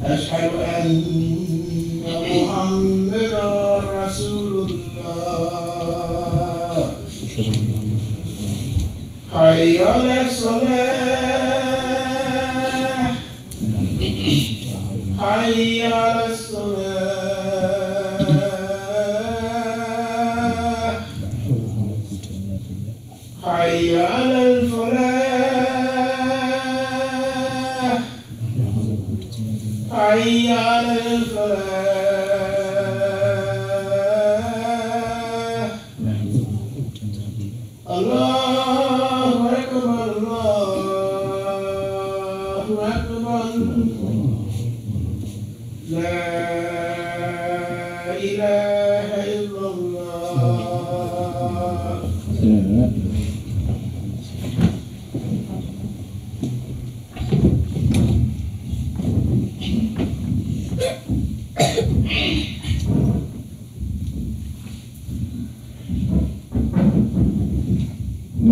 أشهد أن محمدا رسول الله حي على الصلاة حي على الصلاة حي على الفلاح حي على الفلاح الله أكبر الله أكبر لا إله إلا الله.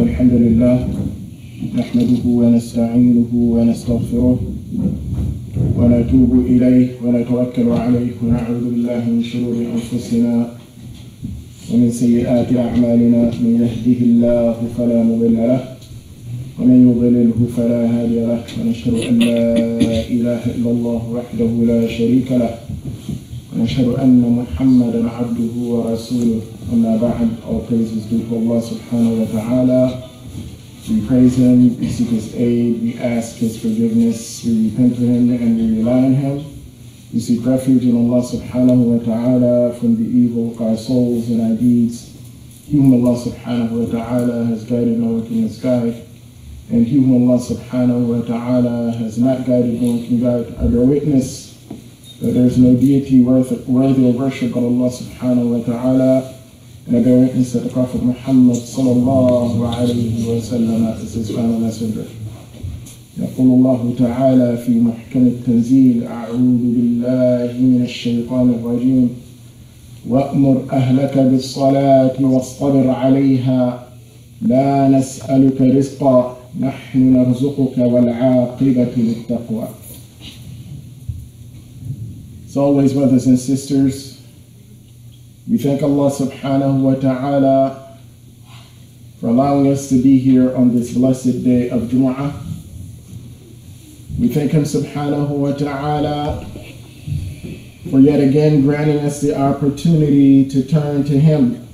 الحمد لله نحمده ونستعينه ونستغفره ونتوب إليه ونتوكل عليه ونعوذ بالله من شرور أنفسنا ومن سيئات أعمالنا من يهده الله فلا مضل له ومن يضلله فلا هادي له ونشهد أن لا إله إلا الله وحده لا شريك له ونشهد أن محمدا عبده ورسوله. أما بعد, all praise is due to Allah subhanahu wa ta'ala. We praise Him, we seek His aid, we ask His forgiveness, we repent to Him and we rely on Him. We seek refuge in Allah subhanahu wa ta'ala from the evil of our souls and our deeds. He whom Allah subhanahu wa ta'ala has guided, no one can misguide. And he whom Allah subhanahu wa ta'ala has not guided, no one can guide. I bear witness that there is no deity worthy of worship but Allah subhanahu wa ta'ala. And I bear witness that the Prophet Muhammad sallallahu alayhi wa sallam is his final messenger. يقول الله تعالى في محكم التنزيل أعوذ بالله من الشيطان الرجيم وأمر أهلك بالصلاة واصطبر عليها لا نسألك رزقا نحن نرزقك والعاقبة للتقوى. As always, brothers and sisters, we thank Allah subhanahu wa ta'ala for allowing us to be here on this blessed day of Jumu'ah. We thank Him subhanahu wa ta'ala for yet again granting us the opportunity to turn to Him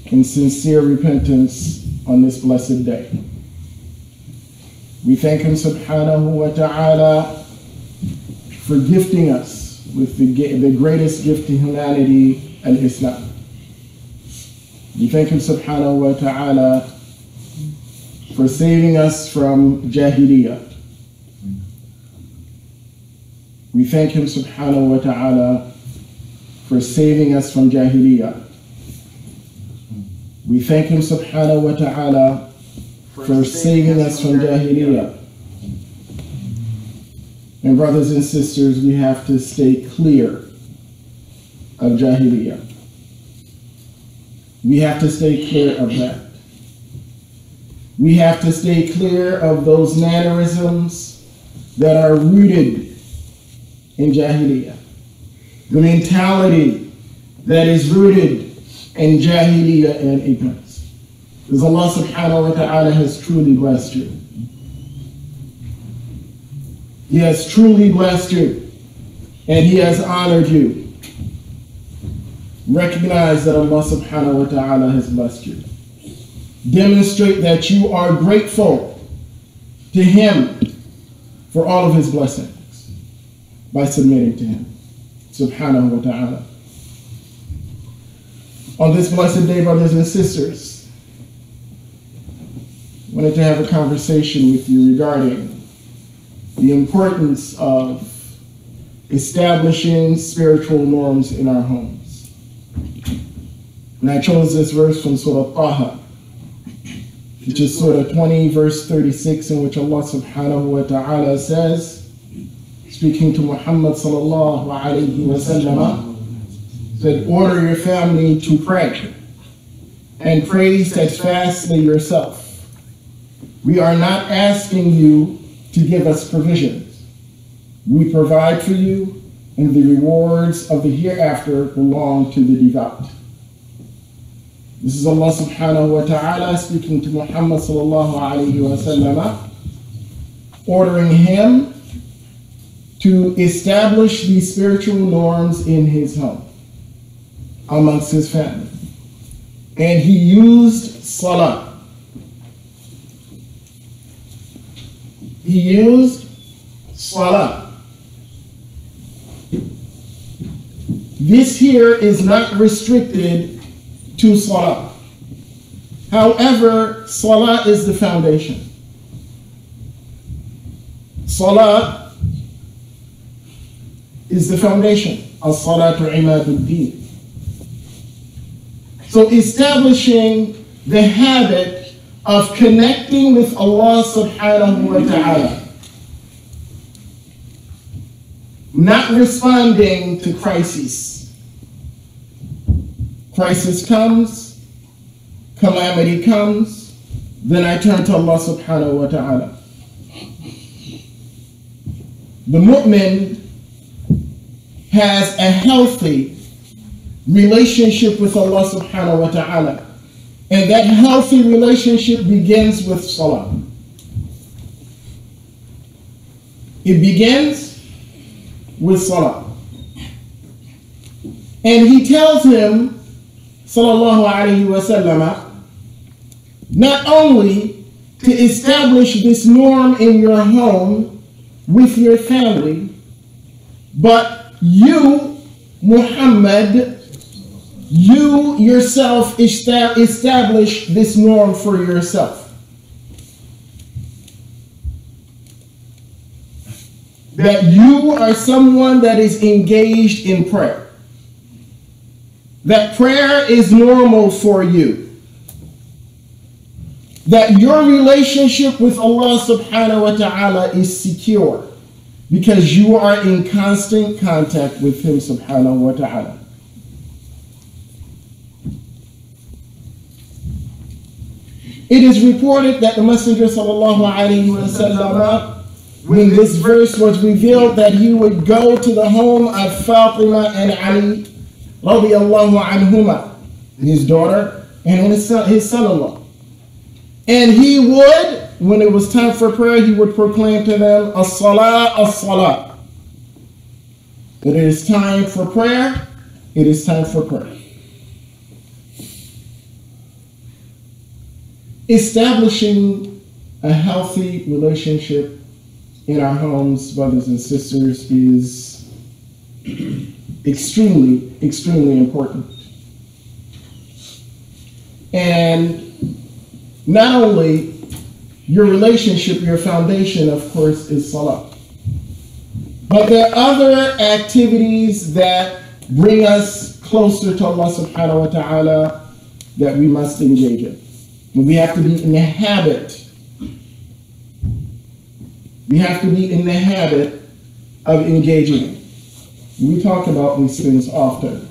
in sincere repentance on this blessed day. We thank Him subhanahu wa ta'ala for gifting us with the greatest gift to humanity, al-Islam. We thank Him subhanahu wa ta'ala for saving us from Jahiliyyah. We thank Him subhanahu wa ta'ala for saving us from Jahiliyyah. We thank Him subhanahu wa ta'ala for saving us from Jahiliyyah. And brothers and sisters, we have to stay clear of Jahiliyyah. We have to stay clear of that. We have to stay clear of those mannerisms that are rooted in Jahiliyyah. The mentality that is rooted in Jahiliyyah and ignorance. Because Allah subhanahu wa ta'ala has truly blessed you. He has truly blessed you, and He has honored you. Recognize that Allah subhanahu wa ta'ala has blessed you. Demonstrate that you are grateful to Him for all of His blessings by submitting to Him subhanahu wa ta'ala. On this blessed day, brothers and sisters, I wanted to have a conversation with you regarding the importance of establishing spiritual norms in our homes. And I chose this verse from Surah Taha, which is Surah 20, verse 36, in which Allah subhanahu wa ta'ala says, speaking to Muhammad sallallahu alayhi wa sallam, said, order your family to pray and pray steadfastly yourself. We are not asking you to give us provisions. we provide for you, and the rewards of the hereafter belong to the devout. This is Allah subhanahu wa ta'ala speaking to Muhammad sallallahu alayhi wa sallam, ordering him to establish these spiritual norms in his home, amongst his family. And he used salah. He used salah. This here is not restricted to salah. However, salah is the foundation. Salah is the foundation. As-salatu imaduddin. So establishing the habit of connecting with Allah subhanahu wa ta'ala, not responding to crises. Crisis comes, calamity comes, then I turn to Allah subhanahu wa ta'ala. The mu'min has a healthy relationship with Allah subhanahu wa ta'ala, and that healthy relationship begins with salah. It begins with salah. And he tells him, sallallahu alayhi wa sallam, not only to establish this norm in your home with your family, but you, Muhammad, you yourself establish this norm for yourself. That you are someone that is engaged in prayer. That prayer is normal for you. That your relationship with Allah subhanahu wa ta'ala is secure because you are in constant contact with Him subhanahu wa ta'ala. It is reported that the Messenger sallallahu alayhi wa sallam, when this verse was revealed, that he would go to the home of Fatima and Ali radiyallahu anhuma, his daughter and his son-in-law. And he would, when it was time for prayer, he would proclaim to them, as-salah, as-salah. That it is time for prayer, it is time for prayer. Establishing a healthy relationship in our homes, brothers and sisters, is extremely, extremely important. And not only your relationship, your foundation, of course, is salah, but there are other activities that bring us closer to Allah subhanahu wa ta'ala that we must engage in. We have to be in the habit. We have to be in the habit of engaging. We talk about these things often.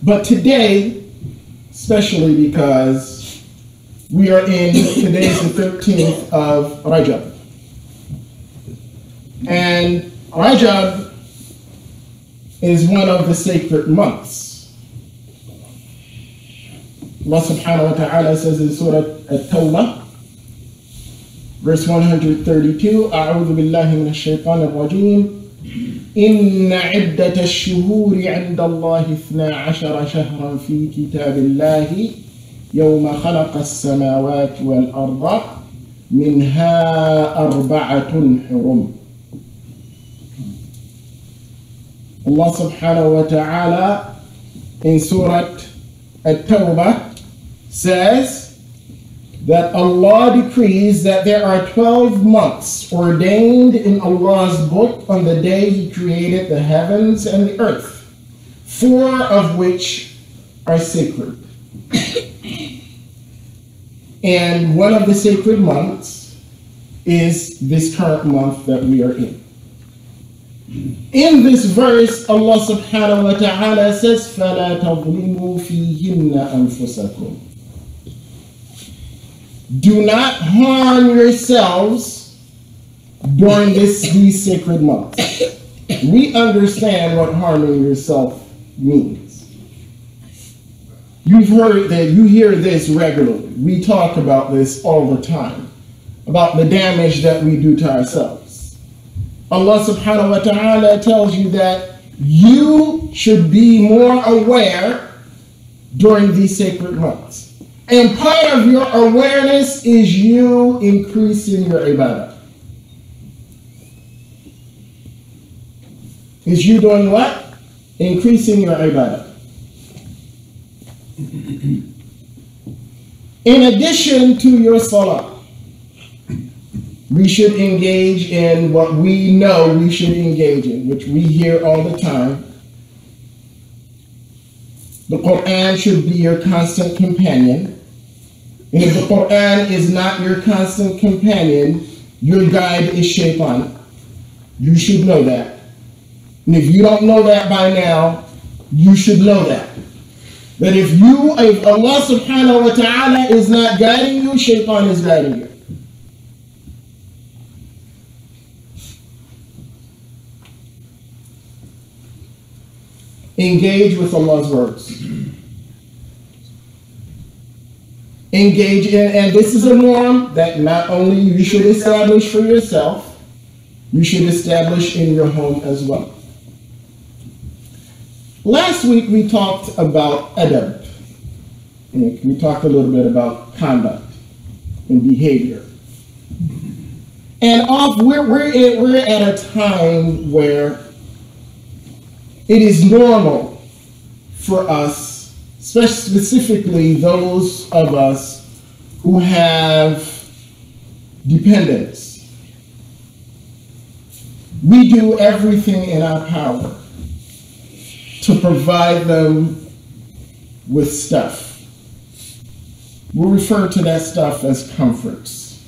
But today, especially because we are in, today's the 13th of Rajab. And Rajab is one of the sacred months. Allah subhanahu wa ta'ala says in Surah At-Tawbah, verse 132, أعوذ بالله من الشيطان الرجيم إن عدة الشهور عند الله 12 شهرا في كتاب الله يوم خلق السماوات والأرض منها 4 حرم. Allah subhanahu wa ta'ala in Surah At-Tawbah says that Allah decrees that there are 12 months ordained in Allah's book on the day He created the heavens and the earth, 4 of which are sacred. And one of the sacred months is this current month that we are in. In this verse, Allah subhanahu wa ta'ala says, فَلَا تَظْلِمُوا فِيهِنَّ أَنفُسَكُمْ. Do not harm yourselves during these sacred months. We understand what harming yourself means. You've heard that, you hear this regularly. We talk about this all the time, about the damage that we do to ourselves. Allah subhanahu wa ta'ala tells you that you should be more aware during these sacred months. And part of your awareness is you increasing your ibadah. Is you doing what? Increasing your ibadah. In addition to your salah, we should engage in what we know we should engage in, which we hear all the time. The Quran should be your constant companion. And if the Quran is not your constant companion, your guide is shaitan. You should know that. And if you don't know that by now, you should know that. That if Allah subhanahu wa ta'ala is not guiding you, shaitan is guiding you. Engage with Allah's words. Engage in, and this is a norm that not only you should establish for yourself, you should establish in your home as well. Last week we talked about adab. We talked a little bit about conduct and behavior. And we're at a time where it is normal for us, specifically those of us who have dependents. We do everything in our power to provide them with stuff. We refer to that stuff as comforts.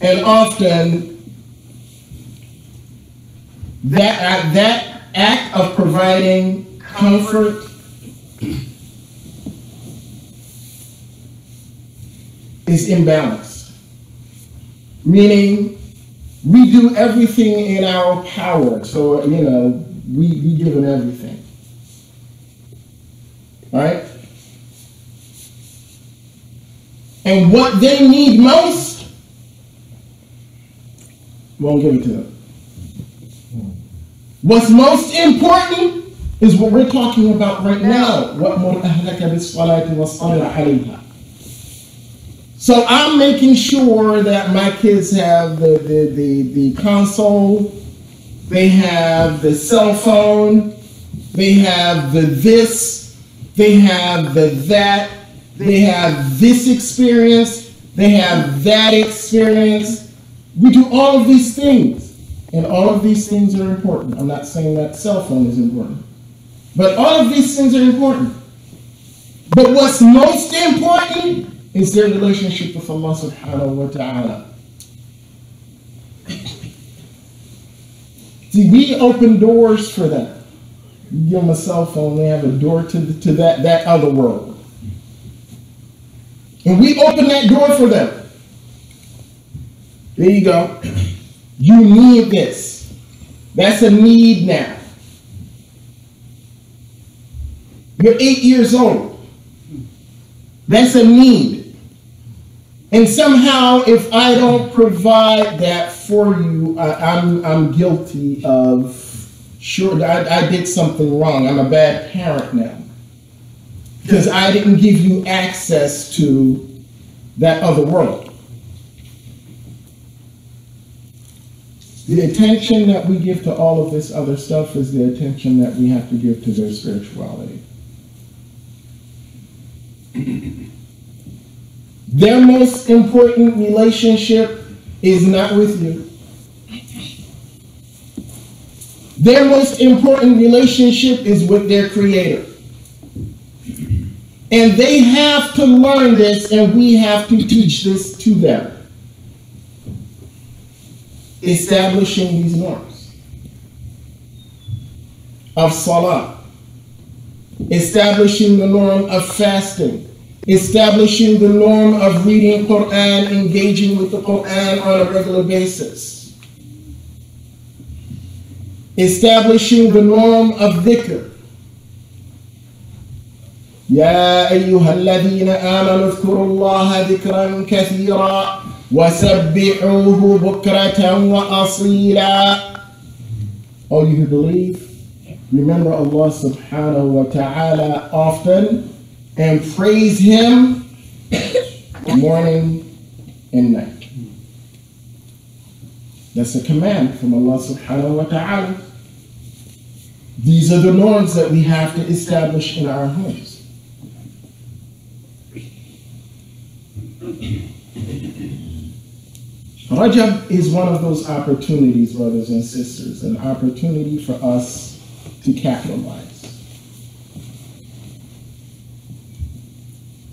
And often, that act of providing comfort is imbalanced. Meaning, we do everything in our power. So, we give them everything. All right? And what they need most, we won't give it to them. What's most important is what we're talking about right now. So I'm making sure that my kids have the console, they have the cell phone, they have the this, they have the that, they have this experience, they have that experience. We do all of these things. And all of these things are important. I'm not saying that cell phone is important. But all of these things are important. But what's most important is their relationship with Allah subhanahu wa ta'ala. See, we open doors for them. You give them a cell phone, they have a door to that other world. And we open that door for them. There you go. You need this. That's a need now. You're 8 years old. That's a need. And somehow, if I don't provide that for you, I'm guilty of, sure, I did something wrong. I'm a bad parent now. Because I didn't give you access to that other world. The attention that we give to all of this other stuff is the attention that we have to give to their spirituality. Their most important relationship is not with you. Their most important relationship is with their Creator. And they have to learn this, and we have to teach this to them. Establishing these norms of salah, establishing the norm of fasting, establishing the norm of reading Quran, engaging with the Quran on a regular basis, establishing the norm of dhikr. يا أيها الذين آمنوا اذكروا الله ذكرا كثيرا وسبحوه بكرة وأصيلا. All you who believe, remember Allah subhanahu wa ta'ala often and praise Him morning and night. That's a command from Allah subhanahu wa ta'ala. These are the norms that we have to establish in our homes. Rajab is one of those opportunities, brothers and sisters, an opportunity for us to capitalize.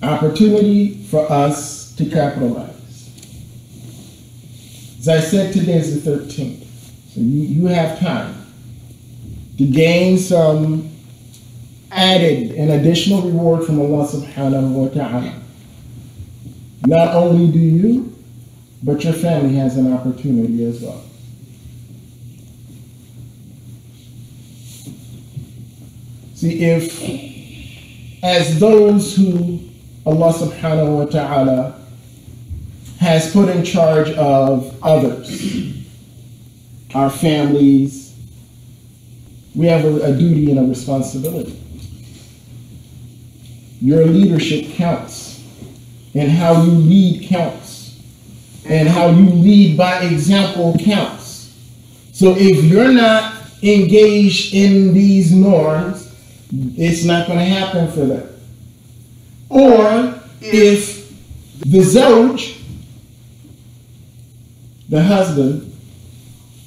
Opportunity for us to capitalize. As I said, today is the 13th, so you have time to gain some added and additional reward from Allah subhanahu wa ta'ala. Not only do you, but your family has an opportunity as well. See, if as those who Allah subhanahu wa ta'ala has put in charge of others, our families, we have a duty and a responsibility. Your leadership counts, and how you lead counts, and how you lead by example counts. So if you're not engaged in these norms, it's not going to happen for them. Or if the zawj, the husband,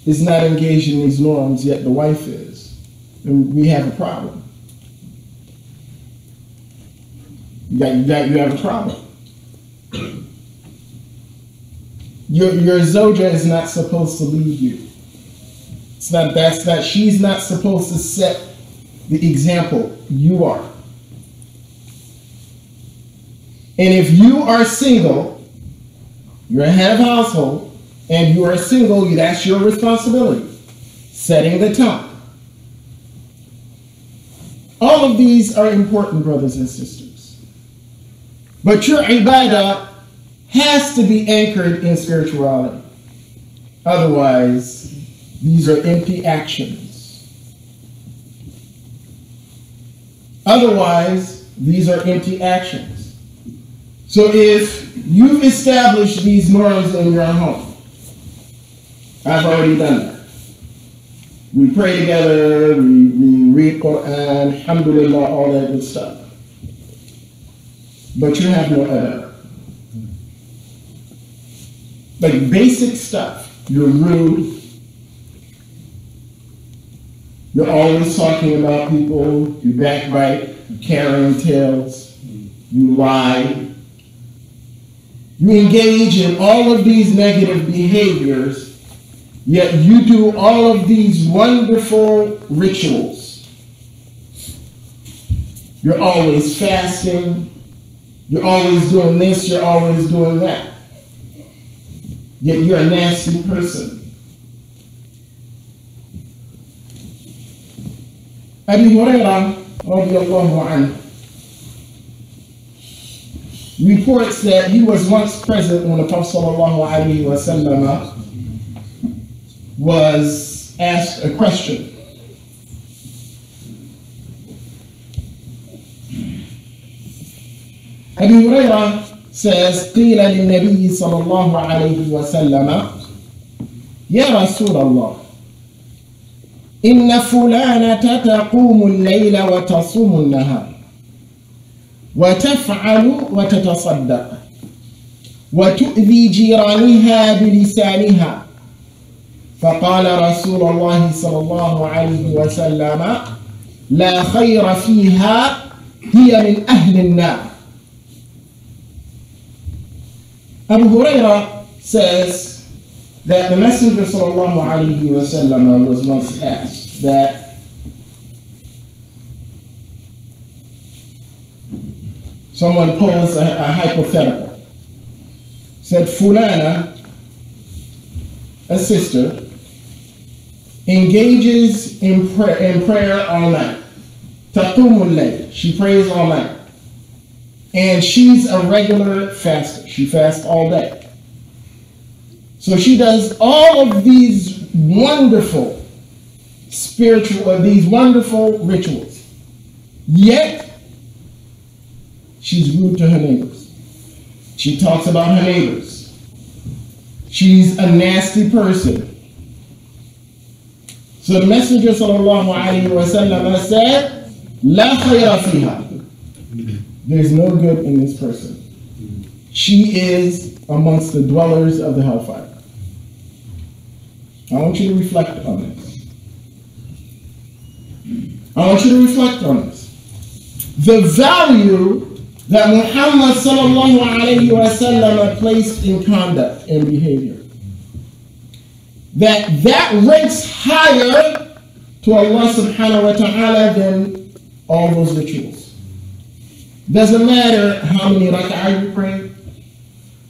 is not engaged in these norms, yet the wife is, then we have a problem. You have a problem. Your zawja is not supposed to lead you. She's not supposed to set the example. You are. And if you are single, you're a head of household, and you are single, that's your responsibility. Setting the tone. All of these are important, brothers and sisters. But your ibadah has to be anchored in spirituality. Otherwise, these are empty actions. Otherwise, these are empty actions. So if you've established these norms in your home, I've already done that. We pray together, we read Quran, alhamdulillah, all that good stuff. But you have no adab. Like basic stuff. You're rude. You're always talking about people. You backbite. You carrying tales. You lie. You engage in all of these negative behaviors, yet you do all of these wonderful rituals. You're always fasting. You're always doing this. You're always doing that. Yet you're a nasty person. Abu Hurairah radiallahu anhu reports that he was once present when the Prophet sallallahu alaihi wasallam was asked a question. Abu Hurairah says, قيل للنبي صلى الله عليه وسلم يا رسول الله إن فلانة تقوم الليل وتصوم النهار وتفعل وتتصدق وتؤذي جيرانها بلسانها فقال رسول الله صلى الله عليه وسلم لا خير فيها هي من أهل النار. Abu Hurairah says that the Messenger sallallahu alaihi wasallam was once asked that someone posed a hypothetical. Said, Fulana, a sister, engages in prayer all night. Taqumul layl, she prays all night. And she's a regular faster. She fasts all day. So she does all of these wonderful these wonderful rituals. Yet, she's rude to her neighbors. She talks about her neighbors. She's a nasty person. So the Messenger sallallahu alayhi wa sallam said, La khayra fiha. There's no good in this person. She is amongst the dwellers of the hellfire. I want you to reflect on this. I want you to reflect on this. The value that Muhammad sallallahu alayhi wa sallam placed in conduct and behavior, that ranks higher to Allah subhanahu wa ta'ala than all those rituals. Doesn't matter how many rak'ah you pray.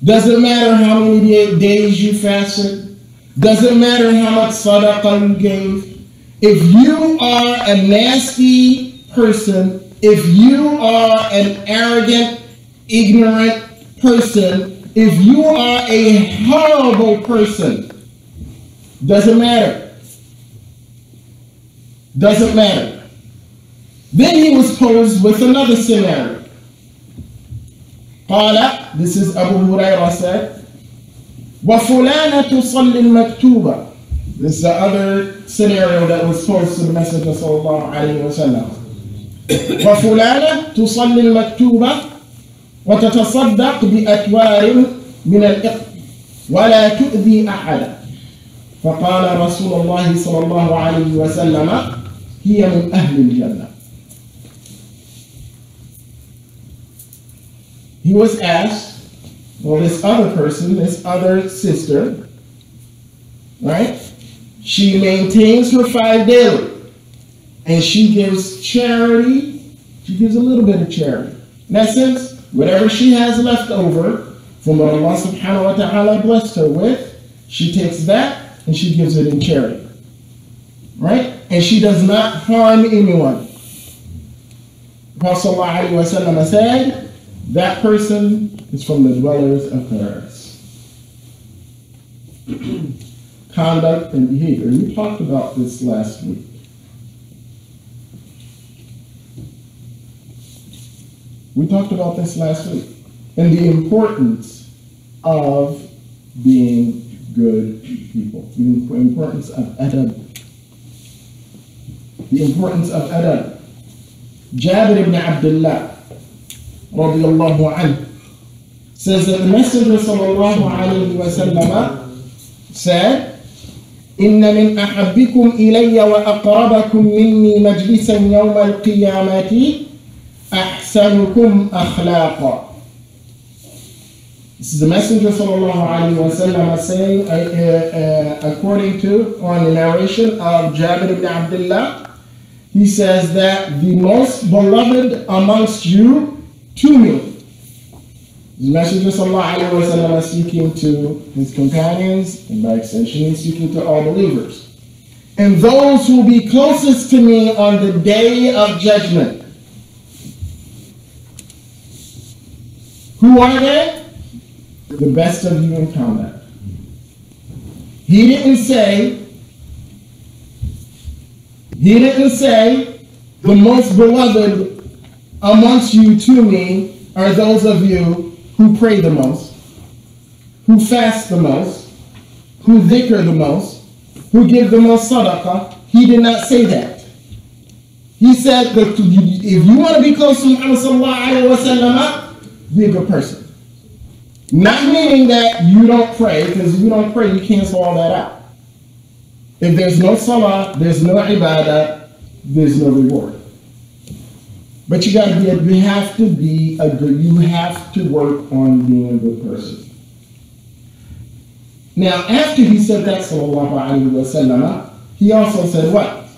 Doesn't matter how many days you fasted. Doesn't matter how much sadaqah you gave. If you are a nasty person, if you are an arrogant, ignorant person, if you are a horrible person, doesn't matter. Doesn't matter. Then he was posed with another scenario. قال, this is Abu Hurairah said, وَفُلَانَ تُصَلِّ الْمَكْتُوبَ. This is the other scenario that was posed to the Messenger sallallahu alayhi wa sallam. وَفُلَانَ تُصَلِّ الْمَكْتُوبَ وَتَتَصَدَّقْ بِأَتْوَارٍ مِنَ الْإِقْرِ وَلَا تُؤْذِي أَحَدًا. فقال رسول الله صلى الله عليه وسلم هي من أهل الجنة. He was asked, well, this other person, this other sister, right? She maintains her 5 daily, and she gives charity. She gives a little bit of charity. In essence, whatever she has left over from what Allah subhanahu wa ta'ala blessed her with, she takes that and she gives it in charity. Right? And she does not harm anyone. The Prophet ﷺ said, that person is from the dwellers of paradise. Conduct and behavior. We talked about this last week. We talked about this last week. And the importance of being good people. The importance of adab. The importance of adab. Jabir ibn Abdullah radiyallahu anhu says that the Messenger sallallahu alayhi wa sallam said, إِنَّ مِنْ أَحَبِّكُمْ إِلَيَّ وَأَقْرَبَكُمْ مِنِّي مَجْلِسًا يَوْمَ الْقِيَامَةِ أَحْسَنُكُمْ أَخْلَاقًا. This is the Messenger sallallahu alayhi wa sallam saying, according to, on the narration of Jabir ibn Abdullah, he says that the most beloved amongst you to me. The Messenger sallallahu alayhi wa sallam is speaking to his companions, and by extension he's speaking to all believers. And those who will be closest to me on the day of judgment. Who are they? The best of you in conduct. He didn't say the most beloved amongst you to me are those of you who pray the most, who fast the most, who dhikr the most, who give the most sadaqah. He did not say that. He said that if you want to be close to Muhammad sallallahu alayhi wa sallam, be a good person. Not meaning that you don't pray, because if you don't pray, you cancel all that out. If there's no salah, there's no ibadah, there's no reward. But you have to work on being a good person. Now, after he said that, sallallahu alayhi wa sallam, he also said what?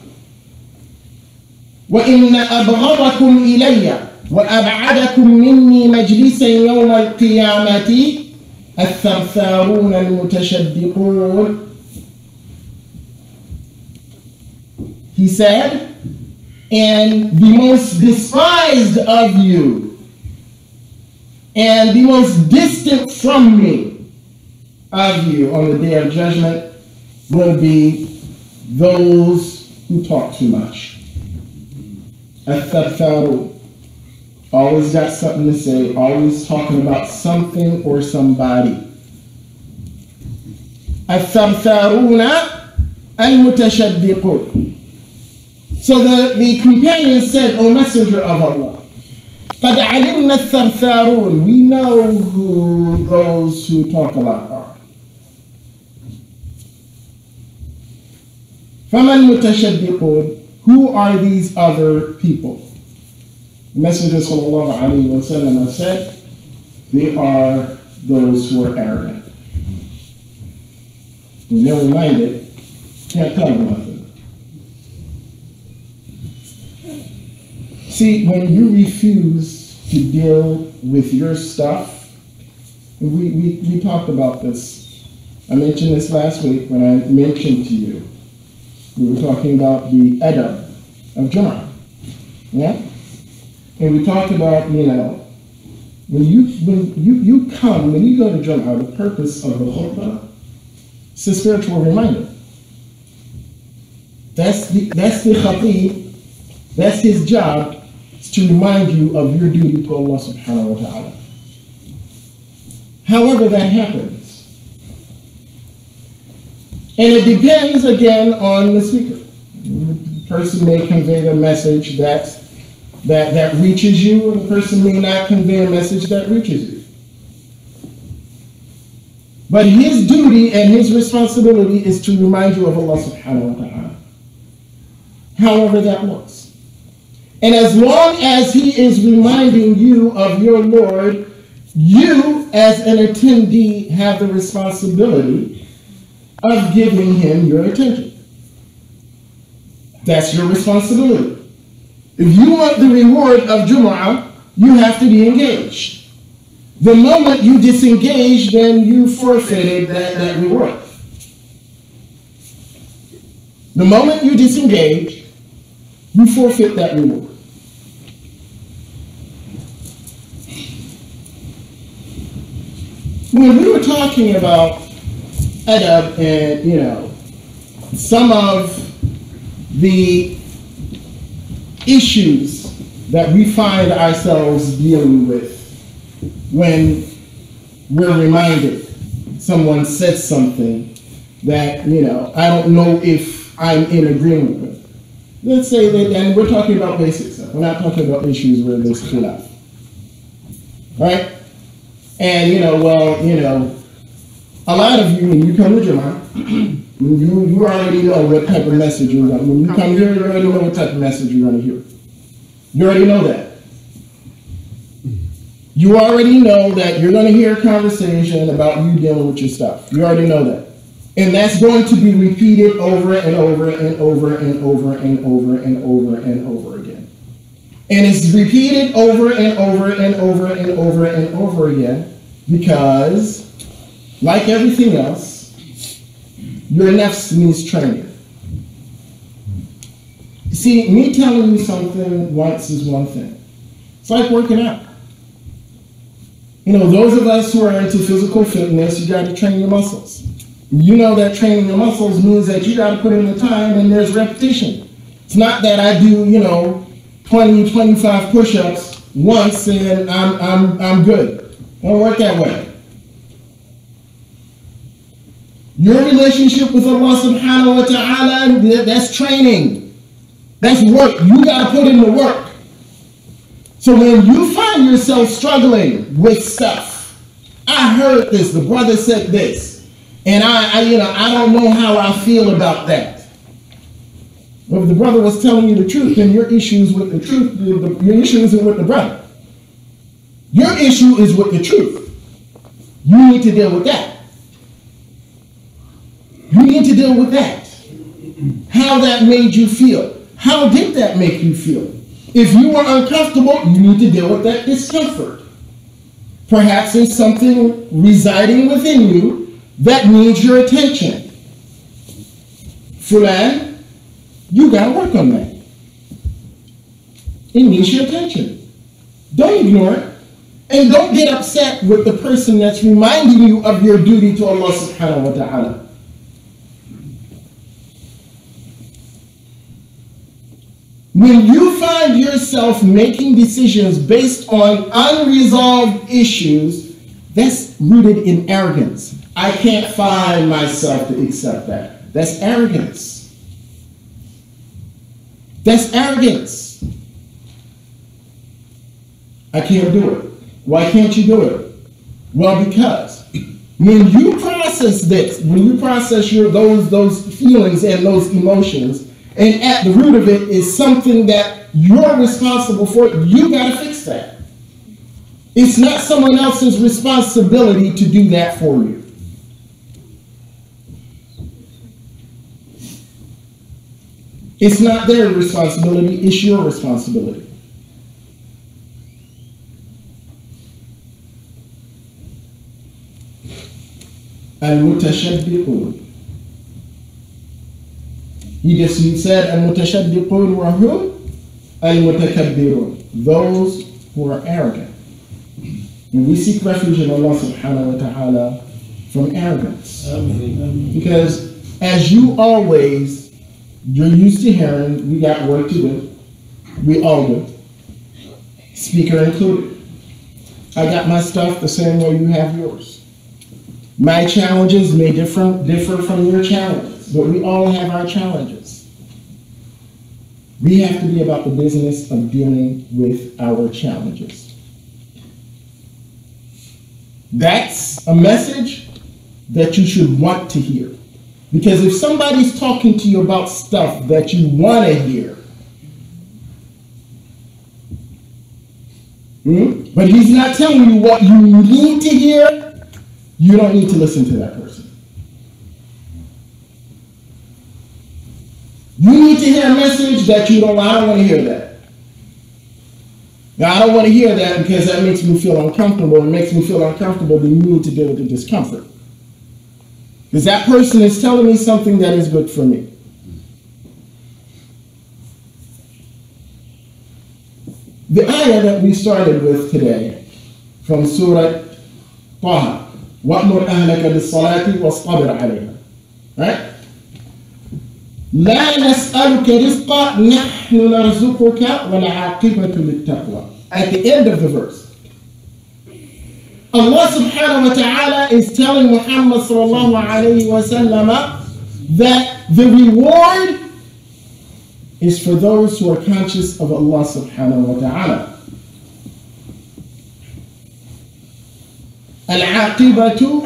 وَإِنَّ أَبْغَضَكُمْ إِلَيَّ وأبعدكم مني مجلسا يوم القيامة الثرثارون المتشدقون. He said, and the most despised of you and the most distant from me of you on the day of judgment will be those who talk too much. Al-Thartharu, always got something to say, always talking about something or somebody. Al-Thartharuna al-Mutashaddiqun. So the companion said, O Messenger of Allah, قَدْ عَلِمْنَا الثَّرْثَارُونَ, we know who those who talk a lot are. فَمَا الْمُتَشَدِّقُونَ, who are these other people? The Messenger sallallahu alayhi wa sallam said, they are those who are arrogant. When they're reminded, can't tell them nothing. See, when you refuse to deal with your stuff, we talked about this. I mentioned this last week when I mentioned to you. We were talking about the adab of Jum'ah. Yeah? And we talked about, when you come, when you go to Jum'ah, the purpose of the khutbah, it's a spiritual reminder. That's the khatib, that's his job, is to remind you of your duty to Allah subhanahu wa ta'ala. However that happens. And it depends again on the speaker. The person may convey the message that reaches you, and the person may not convey a message that reaches you. But his duty and his responsibility is to remind you of Allah subhanahu wa ta'ala. However that looks. And as long as he is reminding you of your Lord, you as an attendee have the responsibility of giving him your attention. That's your responsibility. If you want the reward of Jumu'ah, you have to be engaged. The moment you disengage, then you forfeited that reward. The moment you disengage, you forfeit that reward. When we were talking about adab and, some of the issues that we find ourselves dealing with when we're reminded someone said something that, I don't know if I'm in agreement with. Let's say that, and we're talking about basic stuff. We're not talking about issues where there's khilaf. Right? And, a lot of you, when you come to Jumu'ah, you already know what type of message you're going to. When you come here, you already know what type of message you're going to hear. You already know that. You already know that you're going to hear a conversation about you dealing with your stuff. You already know that. And that's going to be repeated over and over and over and over and over and over and over again. And it's repeated over and over and over and over and over again because, like everything else, your nafs needs training. See, me telling you something once is one thing. It's like working out. Those of us who are into physical fitness, you got to train your muscles. You know that training your muscles means that you got to put in the time and there's repetition. It's not that I do, 20, 25 push-ups once and I'm good. It don't work that way. Your relationship with Allah subhanahu wa ta'ala, that's training. That's work. You got to put in the work. So when you find yourself struggling with stuff, I heard this, the brother said this, and I don't know how I feel about that. Well, if the brother was telling you the truth, then your issue is with the truth. Your issue isn't with the brother. Your issue is with the truth. You need to deal with that. You need to deal with that. How that made you feel. How did that make you feel? If you are uncomfortable, you need to deal with that discomfort. Perhaps there's something residing within you that needs your attention. Fulan, you got to work on that. It needs your attention. Don't ignore it. And don't get upset with the person that's reminding you of your duty to Allah subhanahu wa ta'ala. When you find yourself making decisions based on unresolved issues, that's rooted in arrogance. I can't find myself to accept that. That's arrogance. That's arrogance. I can't do it. Why can't you do it? Well, because when you process this, when you process those feelings and those emotions, and at the root of it is something that you're responsible for, you got to fix that. It's not someone else's responsibility to do that for you. It's not their responsibility, it's your responsibility. Al-Mutashaddiqun. He said, Al-Mutashaddiqun wa hum al-Mutakabbirun. Those who are arrogant. And we seek refuge in Allah subhanahu wa ta'ala from arrogance. Amen. Because as you're used to hearing, we got work to do. We all do. Speaker included. I got my stuff the same way you have yours. My challenges may differ from your challenges, but we all have our challenges. We have to be about the business of dealing with our challenges. That's a message that you should want to hear. Because if somebody's talking to you about stuff that you want to hear, but he's not telling you what you need to hear, you don't need to listen to that person. You need to hear a message that I don't want to hear that. Now, I don't want to hear that because that makes me feel uncomfortable. It makes me feel uncomfortable, then you need to deal with the discomfort. Because that person is telling me something that is good for me. The ayah that we started with today from Surah Taha, وَأْمُرْ أَهْلَكَ بِالصَّلَاةِ وَاصْطَبِرْ عَلَيْهَا. Right? لَا نَسْأَلُكَ رِزْقًا نَحْنُ نَرْزُقُكَ وَالْعَاقِبَةُ لِلتَّقْوَى. At the end of the verse, Allah subhanahu wa ta'ala is telling Muhammad sallallahu alayhi wa sallam that the reward is for those who are conscious of Allah subhanahu wa ta'ala. Al-aqibatu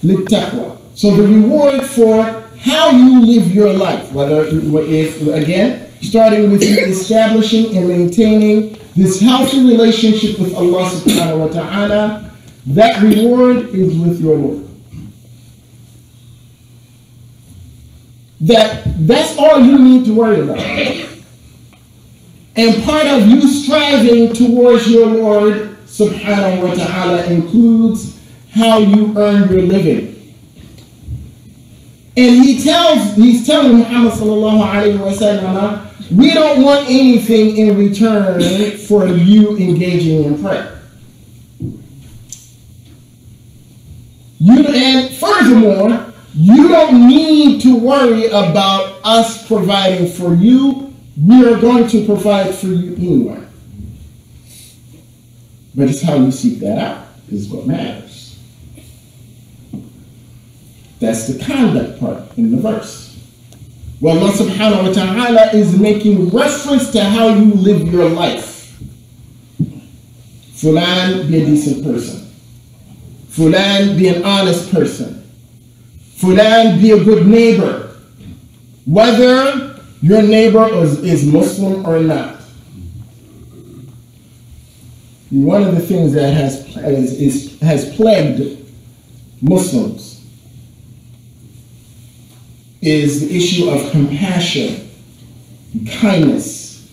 lit-taqwa. So the reward for how you live your life, whether if again, starting with you establishing and maintaining this healthy relationship with Allah subhanahu wa ta'ala, that reward is with your Lord. That's all you need to worry about. And part of you striving towards your Lord subhanahu wa ta'ala includes how you earn your living. And he's telling Muhammad sallallahu alayhi wa sallam, we don't want anything in return for you engaging in prayer. And furthermore, you don't need to worry about us providing for you. We are going to provide for you anyway. But it's how you seek that out is what matters. That's the conduct part in the verse. Well, Allah subhanahu wa ta'ala is making reference to how you live your life. Fulan, be a decent person. Fulan, be an honest person. Fulan, be a good neighbor. Whether your neighbor is Muslim or not. One of the things that has plagued Muslims is the issue of compassion, kindness.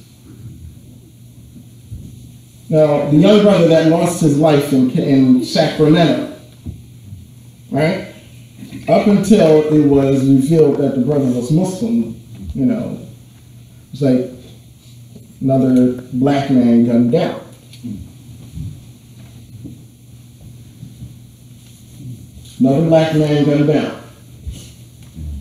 Now, the young brother that lost his life in Sacramento, right? Up until it was revealed that the brother was Muslim, you know, it's like another black man gunned down. Another black man gunned down.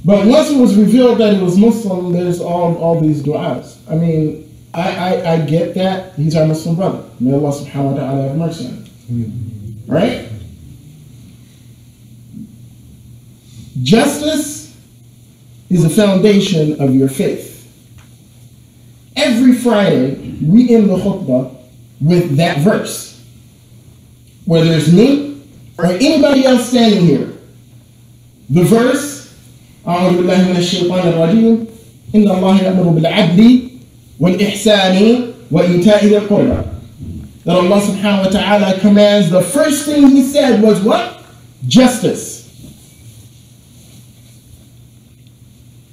But once it was revealed that he was Muslim, there's all these du'as. I mean, I get that. He's our Muslim brother. May Allah subhanahu wa ta'ala have mercy on him. Right? Justice is a foundation of your faith. Every Friday, we end the khutbah with that verse. Whether it's me or anybody else standing here. The verse, أعوذ بالله من الشيطان الرجيم إن الله يأمر بالعدل والإحسان وإيتاء ذي القربى. That Allah subhanahu wa ta'ala commands, the first thing he said was what? Justice.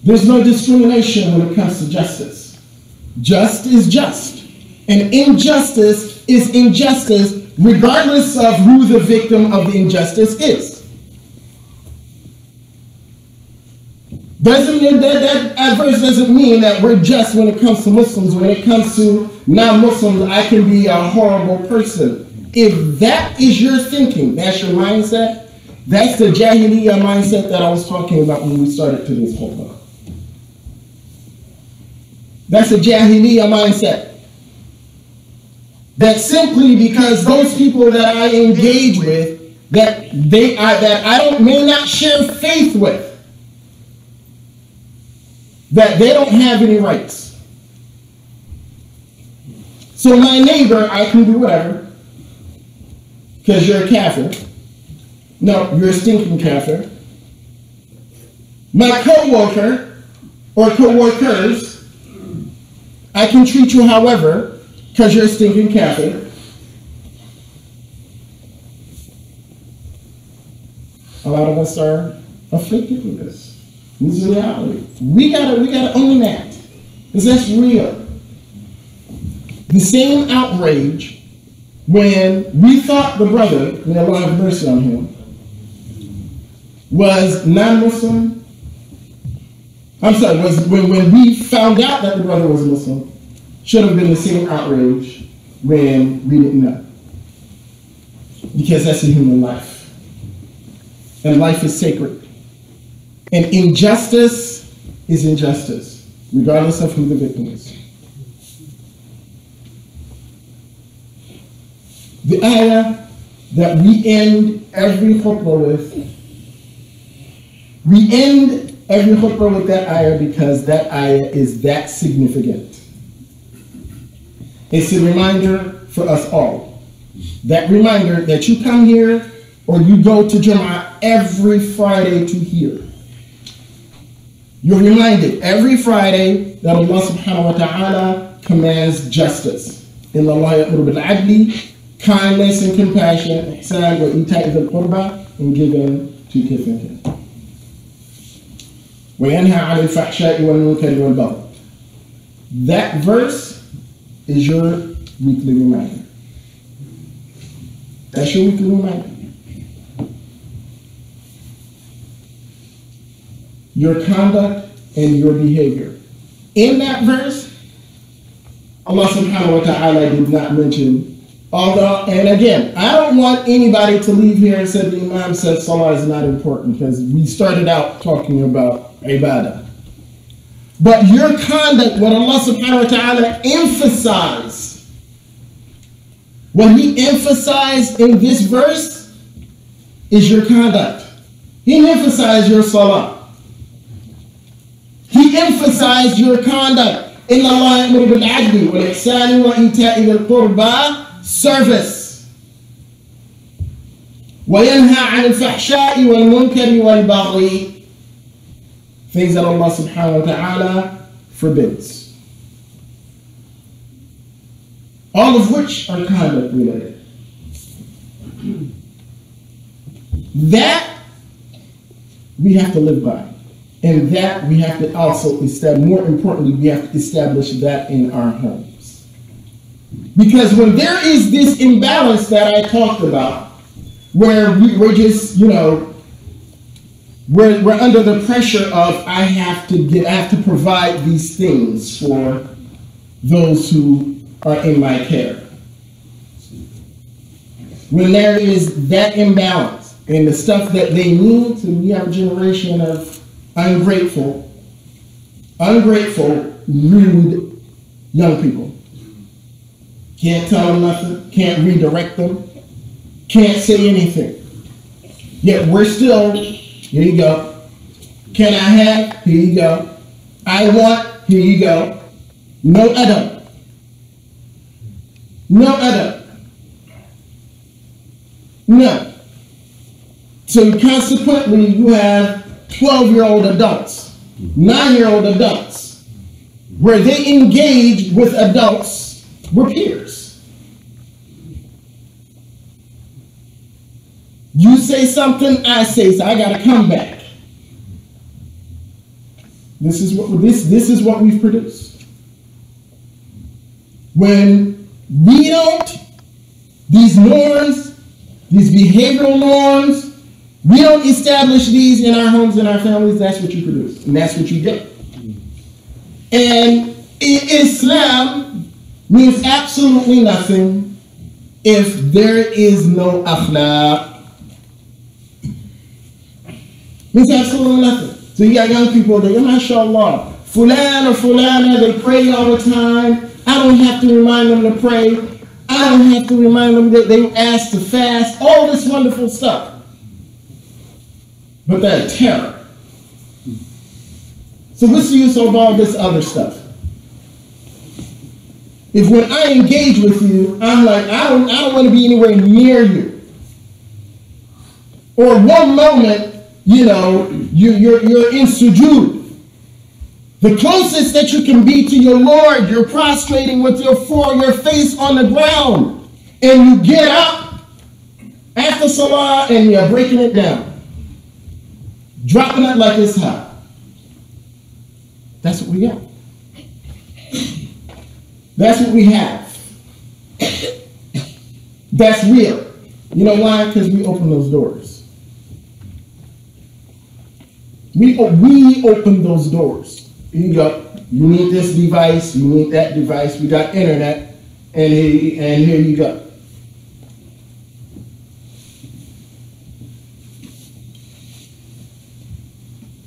There's no discrimination when it comes to justice. Just is just. And injustice is injustice regardless of who the victim of the injustice is. Doesn't mean that verse doesn't mean that we're just when it comes to Muslims. When it comes to non-Muslims, I can be a horrible person. If that is your thinking, that's your mindset, that's the Jahiliyyah mindset that I was talking about when we started today's khutbah. That's the Jahiliyyah mindset. That simply because those people that I engage with, that I may not share faith with, that they don't have any rights. So my neighbor, I can do whatever, because you're a kafir. No, you're a stinking kafir. My co-worker or co-workers, I can treat you however, because you're a stinking kafir. A lot of us are afflicted with this. This is reality. We gotta own that, because that's real. The same outrage when we thought the brother, may Allah have mercy on him, was non-Muslim. I'm sorry, was when we found out that the brother was Muslim, should have been the same outrage when we didn't know. Because that's a human life. And life is sacred. And injustice is injustice, regardless of who the victim is. The ayah that we end every khutbah with, we end every khutbah with that ayah because that ayah is that significant. It's a reminder for us all. That reminder that you come here or you go to Jum'ah every Friday to hear. You're reminded every Friday that Allah subhanahu wa ta'ala commands justice. إِنَّ اللَّهَ يَأْمُرُ بِالْعَدْلِ, kindness and compassion, إِحْسَانٍ وَإِيتَاءِ ذِي الْقُرْبَى, and giving to kith and kin. وَيَنْهَى عَنِ الْفَحْشَاءِ وَالْمُنكَرِ وَالْبَغْيِ. That verse is your weekly reminder. That's your weekly reminder. Your conduct and your behavior. In that verse, Allah subhanahu wa ta'ala did not mention, although, and again, I don't want anybody to leave here and say the Imam said Salah is not important, because we started out talking about ibadah. But your conduct, what Allah subhanahu wa ta'ala emphasized, what He emphasized in this verse is your conduct. He didn't emphasize your Salah. He emphasized your conduct. إِنَّ اللَّهَ يَأْمُرُ بِالْعَدْلِ وَالْإِحْسَانِ وَإِيتَاءِ ذِي الْقُرْبَى, service. وَيَنْهَى عَنِ الْفَحْشَاءِ وَالْمُنكَرِ وَالْبَغْيِ, things that Allah subhanahu wa ta'ala forbids. All of which are conduct related. That we have to live by. And that we have to also establish, more importantly, we have to establish that in our homes. Because when there is this imbalance that I talked about, where we're just, you know, we're under the pressure of I have to provide these things for those who are in my care. When there is that imbalance in the stuff that they need, so we have a generation of ungrateful, rude young people. Can't tell them nothing, can't redirect them, can't say anything. Yet we're still, here you go. Can I have? Here you go. I want? Here you go. No adab. No adab. No. So consequently, you have 12-year-old adults, 9-year-old adults, where they engage with adults, with peers. You say something, I say so. I got to come back. This is what we've produced. When we don't, these norms, these behavioral norms, we don't establish these in our homes and our families, that's what you produce. And that's what you get. And Islam means absolutely nothing if there is no akhlaq. Means absolutely nothing. So you got young people that, mashallah, fulan or fulana, they pray all the time. I don't have to remind them to pray. I don't have to remind them that they asked to fast. All this wonderful stuff. But they're terror. So what's the use of all this other stuff? If when I engage with you, I'm like, I don't want to be anywhere near you. Or one moment, you know, you're in sujood. The closest that you can be to your Lord, you're prostrating with your face on the ground. And you get up after salah and you're breaking it down. Dropping it like it's hot. That's what we got. That's what we have. That's real. You know why? Because we open those doors. We open those doors. You go, you need this device, you need that device, we got internet, and here you go.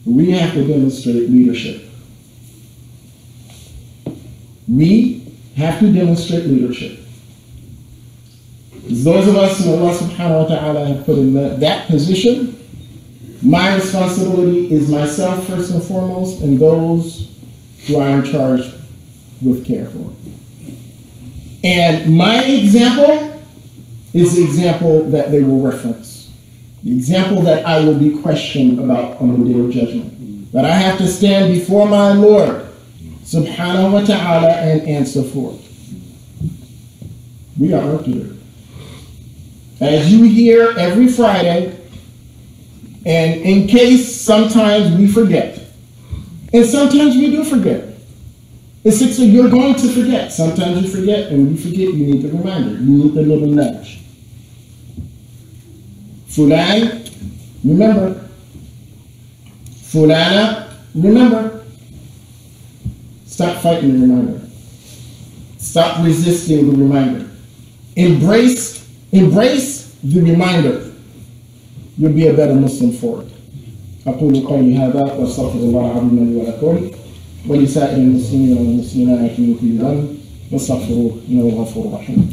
We have to demonstrate leadership. We have to demonstrate leadership. Those of us who Allah subhanahu wa ta'ala have put in that position, my responsibility is myself first and foremost, and those who I am charged with care for. And my example is the example that they will reference. The example that I will be questioned about on the day of judgment. That I have to stand before my Lord subhanahu wa ta'ala and answer for. We got work to do. As you hear every Friday, and in case sometimes we forget, and sometimes we do forget. It's so you're going to forget. Sometimes you forget, and when you forget, you need the reminder. You need the little nudge. Fulan, remember. Fulana, remember. Stop fighting the reminder. Stop resisting the reminder. Embrace the reminder. You'll be a better Muslim for it. أقول قولي هذا وأستغفر الله العظيم لي ولكم ولسائر المسلمين والمسلمات من كل ذنب واستغفروه إنه هو الغفور الرحيم.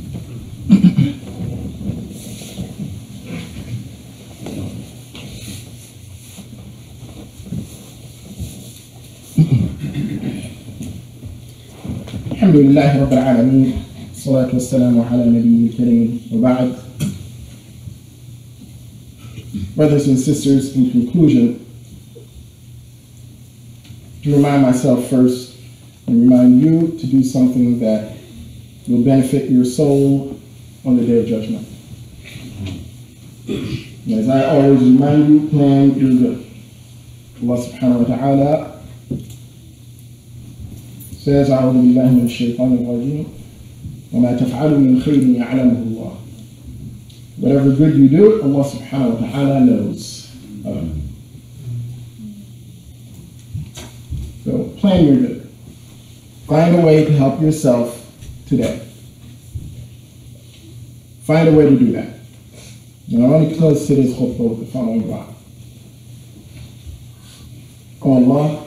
الحمد لله رب العالمين والصلاة والسلام على نبيه الكريم وبعد. Brothers and sisters, in conclusion, to remind myself first and remind you to do something that will benefit your soul on the day of judgment. And as I always remind you, plan your good. Allah subhanahu wa ta'ala says, أعوذ بالله من الشيطان الرجيم وَمَا تَفْعَلُوا مِنْ خَيْرٍ يَعْلَمُهُ اللَّهُ. Whatever good you do, Allah subhanahu wa ta'ala knows. So plan your good. Find a way to help yourself today. Find a way to do that. And I want to close today's khutbah with the following dua. Oh Allah,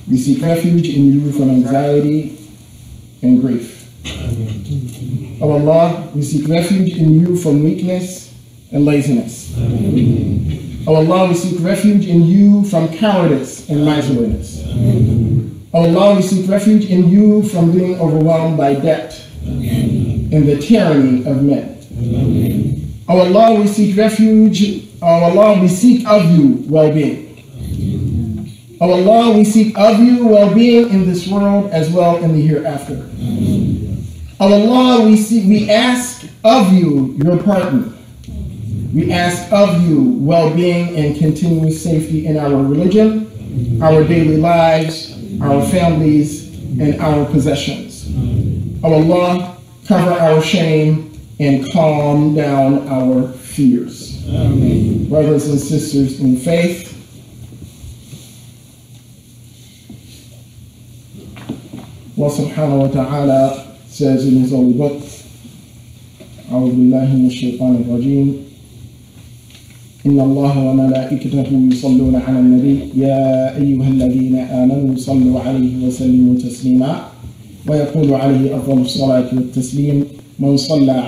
we seek refuge in you from anxiety and grief. Oh Allah, we seek refuge in you from weakness and laziness. Oh Allah, we seek refuge in you from cowardice and miserliness. Oh Allah, we seek refuge in you from being overwhelmed by debt and the tyranny of men. Oh Allah, we seek refuge. Oh Allah, we seek of you well-being. Oh Allah, we seek of you well-being in this world as well in the hereafter. Oh Allah, we ask of you your pardon. We ask of you well-being and continuous safety in our religion, our daily lives, our families, and our possessions. Oh Allah, cover our shame and calm down our fears. Amen. Brothers and sisters in faith, Allah subhanahu wa ta'ala says in His holy book, أعوذ بالله من الشيطان الرجيم إن الله وملائكته يصلون على النبي يا أيها الذين آمنوا صلوا عليه وسلموا تسليما ويقول عليه أفضل الصلاة والتسليم من صلى